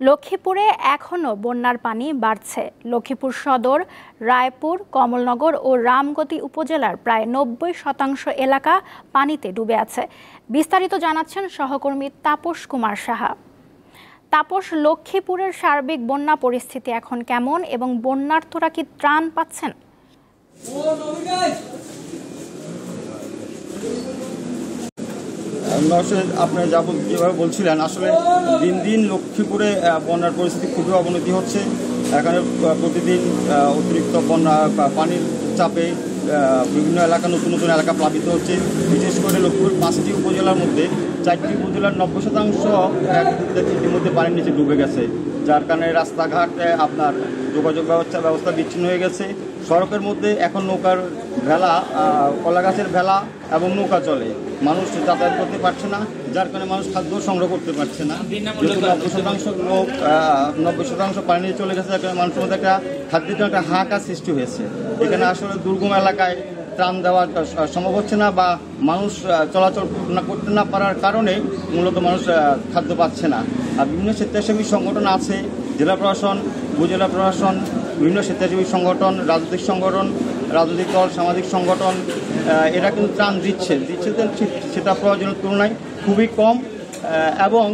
লক্ষ্মীপুরে এখনও বন্যার পানি বাড়ছে। লক্ষ্মীপুর সদর, রায়পুর, কমলনগর ও রামগতি উপজেলার প্রায় ৯০% এলাকা পানিতে ডুবে আছে। বিস্তারিত জানাচ্ছেন সহকর্মী তাপস কুমার সাহা। তাপস, লক্ষ্মীপুরের সার্বিক বন্যা পরিস্থিতি এখন কেমন এবং বন্যার্থরা কি ত্রাণ পাচ্ছেন? আপনি যেভাবে বলছিলেন, আসলে দিন দিন লক্ষ্মীপুরে বন্যার পরিস্থিতি খুবই অবনতি হচ্ছে। এখানে প্রতিদিন অতিরিক্ত বন্যা পানির চাপে বিভিন্ন এলাকা, নতুন নতুন এলাকা প্লাবিত হচ্ছে। বিশেষ করে লক্ষ্মীপুর 5টি উপজেলার মধ্যে 4টি উপজেলার 90% ইতিমধ্যে পানির নিচে ডুবে গেছে, যার কারণে রাস্তাঘাটে আপনার যোগাযোগ ব্যবস্থা বিচ্ছিন্ন হয়ে গেছে। সড়কের মধ্যে এখন নৌকার ভেলা, কলা গাছের ভেলা এবং নৌকা চলে, মানুষ যাতায়াত করতে পারছে না, যার কারণে মানুষ খাদ্য সংগ্রহ করতে পারছে না। যেহেতু 90% পানি নিয়ে চলে গেছে, যার কারণে মানুষের মধ্যে একটা খাদ্যের জন্য একটা হাহাকার সৃষ্টি হয়েছে। এখানে আসলে দুর্গম এলাকায় ত্রাণ দেওয়া সম্ভব হচ্ছে না, বা মানুষ চলাচল করতে না পারার কারণে মূলত মানুষ খাদ্য পাচ্ছে না। আর বিভিন্ন স্বেচ্ছাসেবী সংগঠন আছে, জেলা প্রশাসন, উপজেলা প্রশাসন, বিভিন্ন স্বেচ্ছাসেবী সংগঠন, রাজনৈতিক সংগঠন, রাজনৈতিক দল, সামাজিক সংগঠন, এরা কিন্তু ত্রাণ দিচ্ছে, সেটা প্রয়োজনের তুলনায় খুবই কম। এবং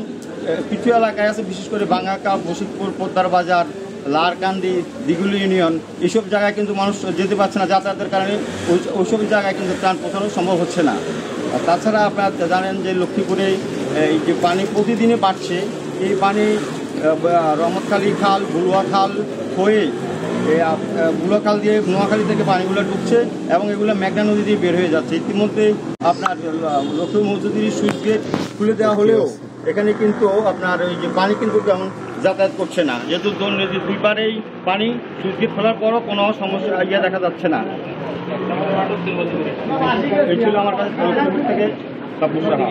কিছু এলাকায় আছে, বিশেষ করে বাঙ্গাকা, বসিতপুর, পোদ্দার বাজার, লারকান্দি, দিগুলি ইউনিয়ন, এইসব জায়গায় কিন্তু মানুষ যেতে পারছে না যাতায়াতের কারণে। ওইসব জায়গায় কিন্তু ত্রাণ পৌঁছানো সম্ভব হচ্ছে না। তাছাড়া আপনারা জানেন যে লক্ষ্মীপুরে এই যে পানি প্রতিদিনই বাড়ছে, এই পানি রহমতখালী খাল, ভুলুয়া খাল হয়ে ভুলুয়া খাল দিয়ে নোয়াখালী থেকে পানিগুলো ঢুকছে এবং এগুলো মেঘনা নদী দিয়ে বের হয়ে যাচ্ছে। ইতিমধ্যে আপনার লক্ষ্মীপুর মজুদির সুইচ গেট খুলে দেওয়া হলেও এখানে কিন্তু আপনার ওই যে পানি কিন্তু তেমন যাতায়াত করছে না, যেহেতু নদীর দুই পারেই পানি। সুইচ গেট খোলার পরও কোনো সমস্যা দেখা যাচ্ছে না। এই ছিল আমার কাছে লক্ষ্মীপুর থেকে তাপস সাহা।